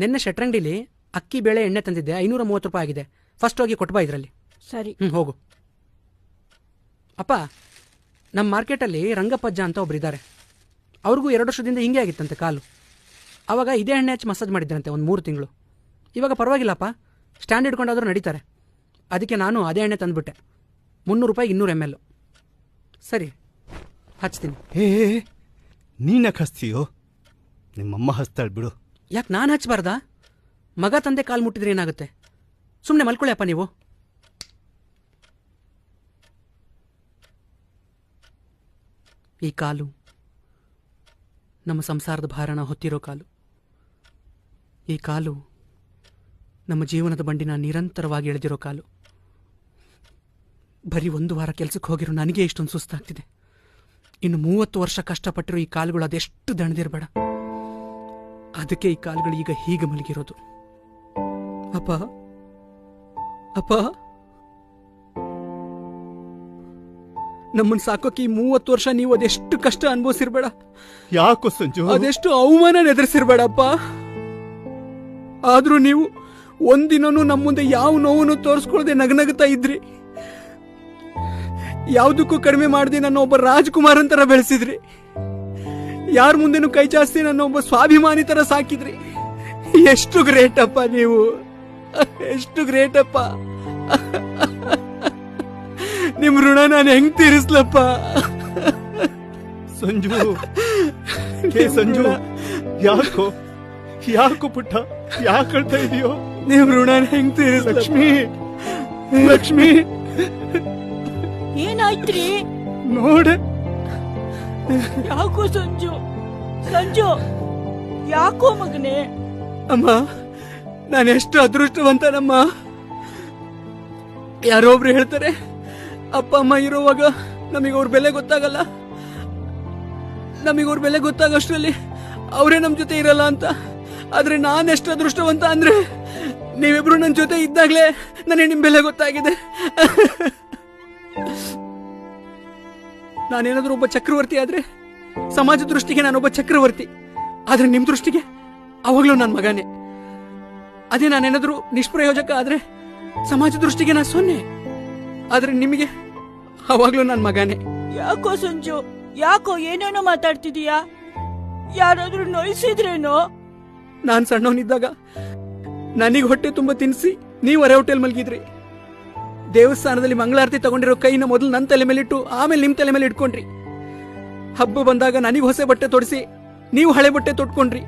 ನಿನ್ನೆ ಶೆಟ್ರಂಗಡಿಲಿ ಅಕ್ಕಿ ಬೇಳೆ ಎಣ್ಣೆ ತಂದಿದ್ದೆ, 530 ರೂಪಾಯಿ ಆಗಿದೆ. ಫಸ್ಟ್ ಹೋಗಿ ಕೊಟ್ಬಾ ಇದರಲ್ಲಿ. ಸರಿ. ಹೋಗು. ಅಪ್ಪ, ನಮ್ಮ ಮಾರ್ಕೆಟಲ್ಲಿ ರಂಗಪ್ಪಜ್ಜ ಅಂತ ಒಬ್ರಿದ್ದಾರೆ. ಅವ್ರಿಗೂ 2 ವರ್ಷದಿಂದ ಹಿಂಗೆ ಆಗಿತ್ತಂತೆ ಕಾಲು. ಆವಾಗ ಇದೇ ಎಣ್ಣೆ ಹಚ್ಚಿ ಮಸಾಜ್ ಮಾಡಿದ್ದಂತೆ ಒಂದು 3 ತಿಂಗಳು. ಇವಾಗ ಪರವಾಗಿಲ್ಲಪ್ಪ, ಸ್ಟ್ಯಾಂಡ್ ಹಿಡ್ಕೊಂಡಾದ್ರೂ ನಡೀತಾರೆ. ಅದಕ್ಕೆ ನಾನು ಅದೇ ಎಣ್ಣೆ ತಂದುಬಿಟ್ಟೆ. 300 ರೂಪಾಯಿ 200 ml. ಸರಿ, ಹಚ್ತೀನಿ. ನೀನ್ಯಾಕೆ ಹಚ್ತೀಯೋ? ನಿಮ್ಮಮ್ಮ ಹಚ್ತಾಳೆ ಬಿಡು. ಯಾಕೆ ನಾನು ಹಚ್ಚಬಾರ್ದಾ? ಮಗ ತಂದೆ ಕಾಲು ಮುಟ್ಟಿದ್ರೆ ಏನಾಗುತ್ತೆ? ಸುಮ್ಮನೆ ಮಲ್ಕೊಳ್ಳಿ ಅಪ್ಪ ನೀವು. ಈ ಕಾಲು ನಮ್ಮ ಸಂಸಾರದ ಭಾರನ ಹೊತ್ತಿರೋ ಕಾಲು. ಈ ಕಾಲು ನಮ್ಮ ಜೀವನದ ಬಂಡಿನ ನಿರಂತರವಾಗಿ ಎಳೆದಿರೋ ಕಾಲು. ಬರೀ 1 ವಾರ ಕೆಲಸಕ್ಕೆ ಹೋಗಿರೋ ನನಗೆ ಇಷ್ಟೊಂದು ಸುಸ್ತಾಗ್ತಿದೆ. ಇನ್ನು 30 ವರ್ಷ ಕಷ್ಟಪಟ್ಟಿರೋ ಈ ಕಾಲುಗಳು ಅದೆಷ್ಟು ದಣದಿರಬೇಡ. ಅದಕ್ಕೆ ಈ ಕಾಲುಗಳು ಈಗ ಹೀಗೆ ಮಲಗಿರೋದು. ಅಪ್ಪ ಅಪ್ಪ, ನಮ್ಮನ್ನು ಸಾಕೋಕೆ ಈ 30 ವರ್ಷ ನೀವು ಅದೆಷ್ಟು ಕಷ್ಟ ಅನುಭವಿಸಿರ್ಬೇಡ. ಯಾಕೋ ಸಂಜು? ಅದೆಷ್ಟು ಅವಮಾನ ಎದುರಿಸಿರ್ಬೇಡಪ್ಪ. ಆದ್ರೂ ನೀವು ಒಂದಿನೂ ನಮ್ಮ ಮುಂದೆ ಯಾವ ನೋವನ್ನು ತೋರಿಸ್ಕೊಳ್ಳದೆ ನಗನಗ್ತಾ ಇದ್ರಿ. ಯಾವುದಕ್ಕೂ ಕಡಿಮೆ ಮಾಡದೆ ನನ್ನ ಒಬ್ಬ ರಾಜ್ಕುಮಾರ್ ಅಂತರ ಬೆಳೆಸಿದ್ರಿ. ಯಾರ ಮುಂದೆನೂ ಕೈ ಜಾಸ್ತಿ ನನ್ನ ಒಬ್ಬ ಸ್ವಾಭಿಮಾನಿ ತರ ಸಾಕಿದ್ರಿ. ಎಷ್ಟು ಗ್ರೇಟ್ ಅಪ್ಪ ನೀವು, ಎಷ್ಟು ಗ್ರೇಟ್ ಅಪ್ಪ. ನಿಮ್ ಋಣ ನಾನು ಹೆಂಗ್ ತೀರಿಸ್ಲಪ್ಪ? ಸಂಜು, ಸಂಜು, ಯಾಕೋ ಯಾಕೋ ಪುಟ್ಟ, ಯಾಕೆ ಹೇಳ್ತಾ ಇದೆಯೋ? ನಿಮ್ ಋಣ ಹೆಂಗ್ ತೀರಿಸ್? ಲಕ್ಷ್ಮಿ, ಲಕ್ಷ್ಮಿ, ಏನಾಯ್ತ್ರಿ? ನೋಡೆ. ಯಾಕೋ ಸಂಜು, ಸಂಜು, ಯಾಕೋ ಮಗನೇ? ಅಮ್ಮ, ನಾನು ಎಷ್ಟು ಅದೃಷ್ಟವಂತನಮ್ಮ. ಯಾರೋ ಒಬ್ರು ಹೇಳ್ತಾರೆ, ಅಪ್ಪ ಅಮ್ಮ ಇರೋವಾಗ ನಮಗೆ ಅವ್ರ ಬೆಲೆ ಗೊತ್ತಾಗಲ್ಲ, ನಮಗೆ ಅವ್ರ ಬೆಲೆ ಗೊತ್ತಾಗೋಷ್ಟರಲ್ಲಿ ಅವರೇ ನಮ್ಮ ಜೊತೆ ಇರಲ್ಲ ಅಂತ. ಆದ್ರೆ ನಾನೆಷ್ಟು ಅದೃಷ್ಟವಂತ ಅಂದ್ರೆ, ನೀವಿಬ್ರು ನನ್ನ ಜೊತೆ ಇದ್ದಾಗಲೇ ನನಗೆ ನಿಮ್ ಬೆಲೆ ಗೊತ್ತಾಗಿದೆ. ನಾನೇನಾದ್ರೂ ಒಬ್ಬ ಚಕ್ರವರ್ತಿ ಆದ್ರೆ ಸಮಾಜ ದೃಷ್ಟಿಗೆ ನಾನೊಬ್ಬ ಚಕ್ರವರ್ತಿ, ಆದ್ರೆ ನಿಮ್ ದೃಷ್ಟಿಗೆ ಅವಾಗ್ಲೂ ನನ್ನ ಮಗನೇ. ಅದೇ ನಾನೇನಾದ್ರೂ ನಿಷ್ಪ್ರಯೋಜಕ ಆದ್ರೆ ಸಮಾಜ ದೃಷ್ಟಿಗೆ ನಾ 0, ಆದ್ರೆ ನಿಮಗೆ ಅವಾಗ್ಲೂ ನನ್ನ ಮಗನೇ. ಯಾಕೋ ಸಂಜು, ಯಾಕೋ ಏನೇನೋ ಮಾತಾಡ್ತಿದೀಯಾ? ಯಾರಾದ್ರೂ ನೋಯಿಸಿದ್ರೇನೋ? ನಾನ್ ಸಣ್ಣವನಿದ್ದಾಗ ನನಗೆ ಹೊಟ್ಟೆ ತುಂಬ ತಿನ್ನಿಸಿ ನೀವು ಅರೆ ಹೋಟೆಲ್ ಮಲಗಿದ್ರಿ. ದೇವಸ್ಥಾನದಲ್ಲಿ ಮಂಗಳಾರತಿ ತಗೊಂಡಿರೋ ಕೈನ ಮೊದಲು ನನ್ನ ತಲೆ ಮೇಲಿಟ್ಟು ಆಮೇಲೆ ನಿಮ್ ತಲೆ ಮೇಲೆ ಇಟ್ಕೊಂಡ್ರಿ. ಹಬ್ಬ ಬಂದಾಗ ನನಗೆ ಹೊಸ ಬಟ್ಟೆ ತೊಡಿಸಿ ನೀವು ಹಳೆ ಬಟ್ಟೆ ತೊಟ್ಕೊಂಡ್ರಿ.